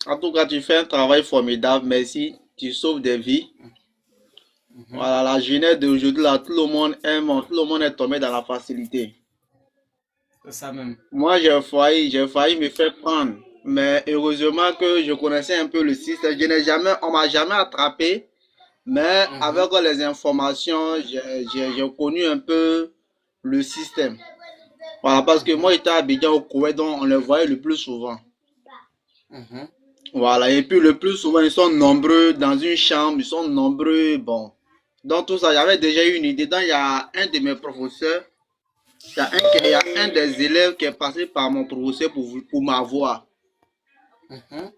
En tout cas, tu fais un travail formidable. Merci. Tu sauves des vies. Mhm. Voilà, la jeunesse d'aujourd'hui, là, tout le monde aime, tout le monde est tombé dans la facilité. C'est ça même. Moi, j'ai failli me faire prendre. Mais heureusement que je connaissais un peu le système. On m'a jamais attrapé. Mais Mhm. avec les informations, j'ai connu un peu le système. Voilà, parce que Mhm. moi, j'étais à Abidjan au Koweït, donc on les voyait le plus souvent. Mhm. Voilà, et puis le plus souvent, ils sont nombreux dans une chambre, ils sont nombreux, bon. Donc tout ça, j'avais déjà eu une idée. Donc il y a un de mes professeurs, il y a un des élèves qui est passé par mon professeur pour m'avoir. Mhm.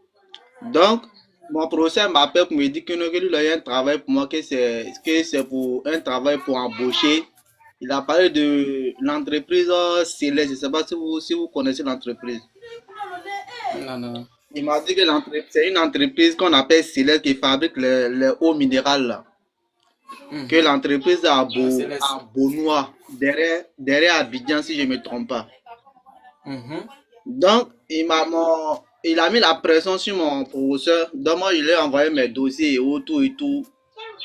Donc, mon professeur m'appelle pour me dire que, non, que lui, il a un travail pour moi, que c'est pour un travail pour embaucher. Il a parlé de l'entreprise Céleste. Je ne sais pas si vous connaissez l'entreprise. Non, non. Il m'a dit que c'est une entreprise qu'on appelle Céleste qui fabrique les eaux minérales là. Que Mhm. l'entreprise est Ah, Céleste. à Beaunois, derrière Abidjan, si je ne me trompe pas. Mhm. Donc, il a mis la pression sur mon professeur. Donc, moi, je lui ai envoyé mes dossiers et tout et tout.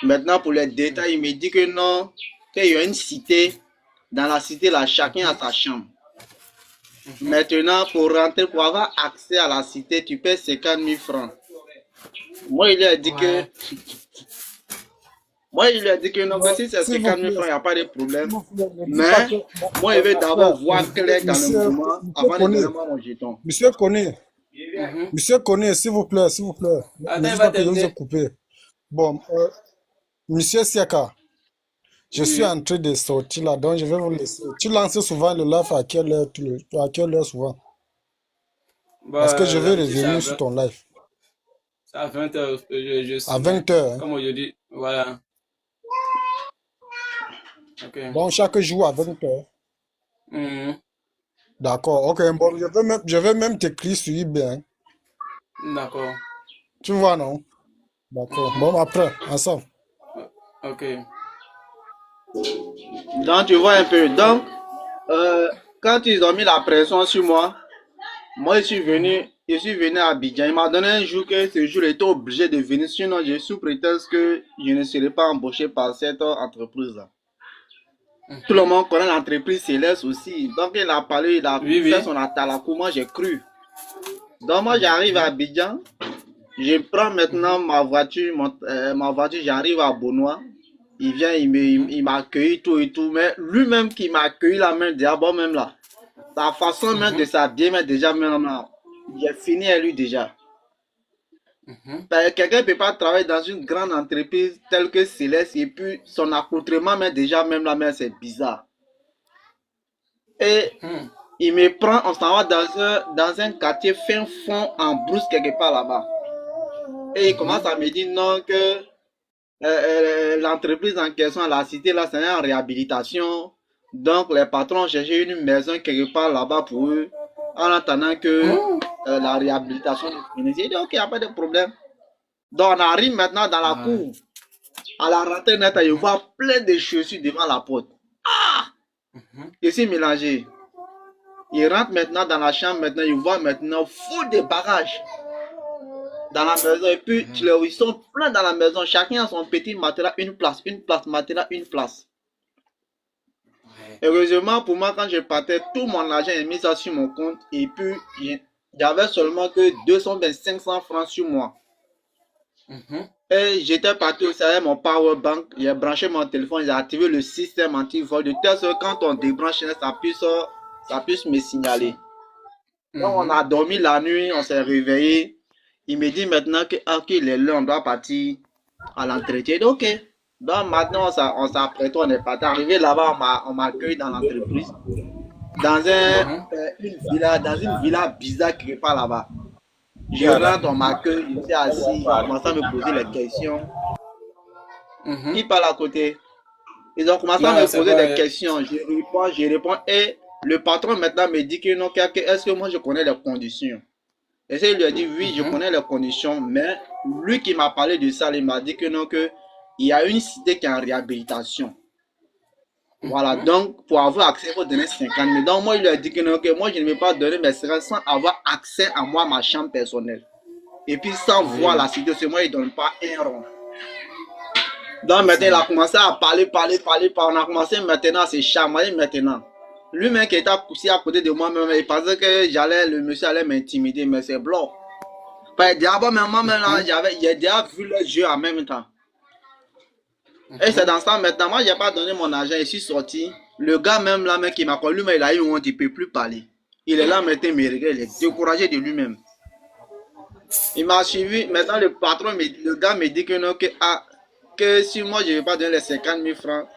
Maintenant, pour les détails, il me dit que non, qu'il y a une cité. Dans la cité, là, chacun a Mhm. sa chambre. Mhm. Maintenant, pour rentrer, pour avoir accès à la cité, tu paies 50 000 francs. Moi, il lui a dit que Ouais. Moi, il lui a dit que non, que Non, si c'est s'il vous 50 000 plaît, francs, il n'y a pas de s'il problème. vous plaît, ne dites pas Mais que moi, je vais mon frère, d'abord voir clair dans le mouvement monsieur avant de donner Koné, moi mon jeton. monsieur Koné, Mhm. monsieur Koné, s'il vous plaît, ne Attends, il dites va pas que je vous ai terminer. coupé. Bon, monsieur Siaka, je suis Oui. en train de sortir là, donc je vais vous laisser. Tu lances souvent le live à quelle heure, à quelle heure souvent? Parce que je Bah, vais d'habitude, revenir sur ton live. c'est à 20h, je À suis, mais 20 heures, hein. comme aujourd'hui, voilà. Ok. Donc chaque jour à 20 heures. Mhm. D'accord, ok, bon, je vais même t'écrire sur eBay, hein. D'accord. Tu vois, non? D'accord. Mhm. Bon, après, ensemble. Ok. Donc, tu vois un peu. Donc, euh, quand ils ont mis la pression sur moi, moi, Mhm. je suis venu à Abidjan. Il m'a donné un jour que ce jour, j'étais obligé de venir. Sinon, je sous prétexte que je ne serai pas embauché par cette entreprise-là. Tout le Mhm. monde connaît l'entreprise Céleste aussi. Donc, il a parlé, il a Oui, fait oui. son atalakou. Moi, j'ai cru. Donc, moi, j'arrive à Mhm. Abidjan. Je prends maintenant Mhm. ma voiture, j'arrive à Beaunois. Il vient, Mhm. il m'a accueilli tout et tout. Mais lui-même qui m'a accueilli la main d'abord même là. Sa façon même de Mhm. s'habiller, mais déjà même là. J'ai fini à lui déjà. Mhm. Quelqu'un ne peut pas travailler dans une grande entreprise telle que Céleste et puis son accoutrement, mais déjà même là, mais c'est bizarre. Et Mhm. il me prend, on s'en va dans un quartier fin fond en brousse quelque part là-bas. Et il commence Mhm. à me dire non que l'entreprise en question, la cité là, c'est en réhabilitation. Donc les patrons cherchaient une maison quelque part là-bas pour eux en attendant que Mhm. la réhabilitation finisse. J'ai dit ok, il n'y a pas de problème. Donc on arrive maintenant dans la Ouais. cour. À la rentrée nette, je Mhm. vois plein de chaussures devant la porte. Mhm. Je suis mélangé. Il rentre maintenant dans la chambre, maintenant il voit maintenant fou de bagages dans la maison. Et puis Ouais. ils sont pleins dans la maison. Chacun a son petit matelas, une place, matelas, une place. Ouais. Heureusement pour moi, quand je partais, tout mon argent est mis ça sur mon compte. Et puis j'avais seulement que 500 francs sur moi. Mhm. Et j'étais parti aussi avec mon power bank. J'ai branché mon téléphone, j'ai activé le système anti-vol de telle sorte que quand on débranche, ça puisse me signaler. Donc on Mhm. a dormi la nuit, on s'est réveillé. Il me dit maintenant que okay, il est là, on doit partir à l'entretien. Ok. Donc maintenant on s'apprête, on est parti. Arrivé là-bas, on m'a accueilli dans l'entreprise. Mhm. Dans une villa bizarre quelque part là-bas. Je rentre, on Mhm. m'accueille, je suis assis, ils ont commencé à me poser les questions. Mhm. Qui parle à côté? Ils ont commencé à me Non, c'est poser bon. des questions. Je réponds. Et le patron maintenant me dit que non, est-ce que moi je connais les conditions? Et ça, il lui a dit oui, je Mhm. connais les conditions, mais lui qui m'a parlé de ça, il m'a dit que non, que il y a une cité qui est en réhabilitation. Voilà, Mhm. donc pour avoir accès, il faut donner 50 000. Donc moi, il lui a dit que non, que moi je ne vais pas donner mes 50 sans avoir accès à moi, ma chambre personnelle. Et puis sans voir la situation, moi, il ne donne pas un rond. Donc maintenant, il a commencé à parler. On a commencé maintenant à se chamailler maintenant. Lui-même qui était couché à côté de moi-même, il pensait que le monsieur allait m'intimider, mais c'est blanc. D'abord, moi-même, j'ai déjà vu le jeu en même temps. Et c'est dans ça, maintenant, moi, je n'ai pas donné mon argent, je suis sorti. Le gars même là, qui m'a connu, il a eu honte, il ne peut plus parler. Il est là maintenant, il me regarde, il est découragé de lui-même. Il m'a suivi, maintenant le patron, le gars me dit que non, que si moi je ne vais pas donner les 50 000 francs,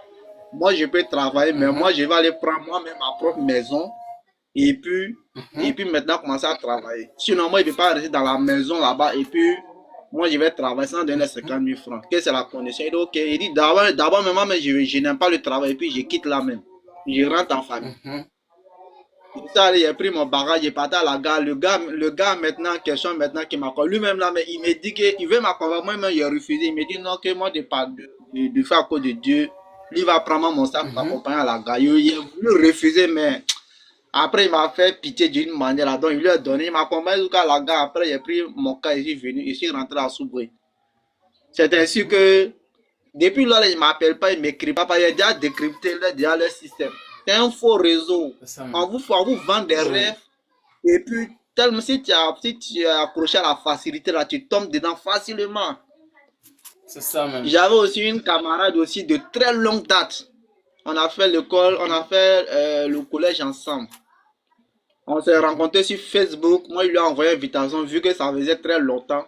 moi je peux travailler, mais moi je vais aller prendre moi-même ma propre maison et puis maintenant commencer à travailler. Sinon, moi je ne vais pas rester dans la maison là-bas et puis moi je vais travailler sans donner les 50 000 francs. Qu'est-ce que c'est la condition? Il dit ok, il dit d'abord maman, mais je n'aime pas le travail et puis je quitte là même. Je rentre en famille. J'ai pris mon bagage, j'ai parti à la gare. Le gars maintenant, question maintenant qui m'a connu lui-même là, mais il me dit qu'il veut m'accompagner. Moi-même, j'ai refusé. Il me dit non, que moi, de faire à cause de Dieu. Lui va prendre mon sac pour m'accompagner à la gare. Il a voulu refuser, mais après, il m'a fait pitié d'une manière là. Donc, il lui a donné. Il m'a accompagné jusqu'à la gare. Après, j'ai pris mon cas et je suis venu. Je suis rentré à Soubré. C'est ainsi que, depuis là, il ne m'appelle pas, il ne m'écrit pas. Il a déjà décrypté le système. C'est un faux réseau. On vous vend des rêves. Et puis, tellement si tu es accroché à la facilité, là, tu tombes dedans facilement. C'est ça même. J'avais aussi une camarade aussi de très longue date. On a fait l'école, on a fait le collège ensemble. On s'est rencontrés sur Facebook. Moi, il lui a envoyé une invitation vu que ça faisait très longtemps.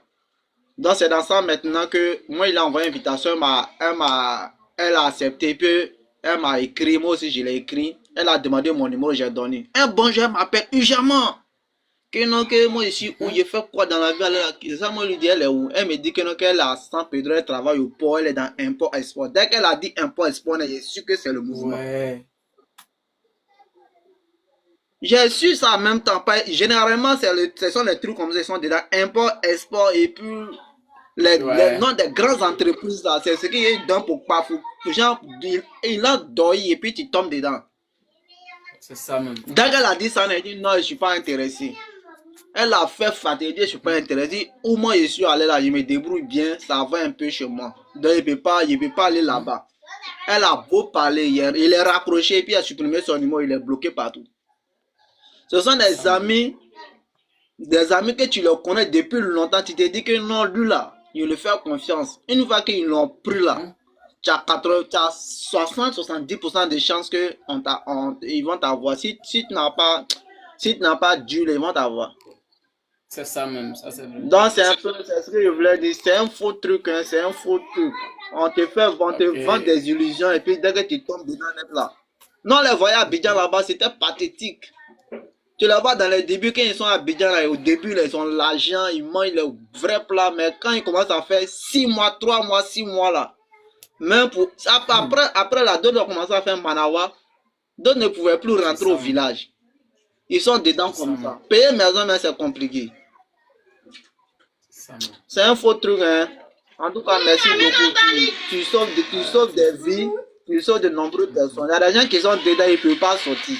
Donc, c'est dans ça maintenant que moi, il a envoyé une invitation. Elle a accepté. Puis, elle m'a écrit, moi aussi je l'ai écrit. Elle a demandé mon numéro, j'ai donné. Un bon jour, elle m'appelle urgemment. Que non, que moi je suis où, je fais quoi dans la vie. Ça, moi, je lui dis, elle est où? Elle me dit que non, qu'elle est à San Pedro, elle travaille au port, elle est dans Import Export. Dès qu'elle a dit Import Export, j'ai su que c'est le mouvement. Ouais. J'ai su ça en même temps. Généralement, ce sont les trucs comme ça, ils sont dedans Import Export et puis les noms des grandes entreprises là, c'est ce qu'il donne pour pas fou. Genre, il a dormi et puis tu tombes dedans. C'est ça même. Dès qu'elle a dit ça, elle a dit non, je ne suis pas intéressé. Elle a fait fatiguer, je ne suis pas intéressé. Au moins, je suis allé là, je me débrouille bien, ça va un peu chez moi. Donc, il ne peut pas aller là-bas. Elle a beau parler hier, il est raccroché et puis il a supprimé son numéro, il est bloqué partout. Ce sont des amis que tu le connais depuis longtemps, tu te dis que non, lui là, il le fait confiance. Une fois qu'ils l'ont pris là, tu as 60-70% de chances qu'ils vont t'avoir. Si tu n'as pas Dieu, ils vont t'avoir. C'est ça même, ça c'est vrai. Donc c'est ce que je voulais dire, c'est un faux truc, hein, c'est un faux truc. On te vend des illusions et puis dès que tu tombes dedans, là. Non, les voyages à Abidjan là-bas, c'était pathétique. Tu les vois dans les débuts, quand ils sont à Abidjan, là, au début, là, ils ont l'argent, ils mangent le vrai plat, mais quand ils commencent à faire 6 mois, 3 mois, 6 mois là, même pour après là, d'autres ont commencé à faire Manawa, d'autres ne pouvaient plus rentrer au village. Ils sont dedans comme ça. Payer maison, mais c'est compliqué. C'est un faux truc, hein. En tout cas, merci beaucoup. Tu sauves des vies, tu sauves de nombreuses personnes. Il y a des gens qui sont dedans, ils ne peuvent pas sortir.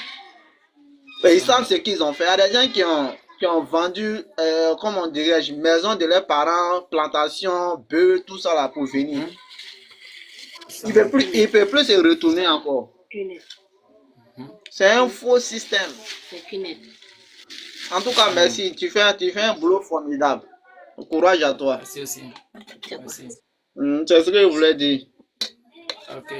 Mais ils savent ce qu'ils ont fait. Il y a des gens qui ont vendu, comment dirais-je, maison de leurs parents, plantation, bœufs, tout ça là pour venir. Il ne peut plus se retourner encore. C'est un faux système. En tout cas, merci. Tu fais un boulot formidable. Courage à toi. Merci aussi. Merci. C'est ce que je voulais dire. Ok.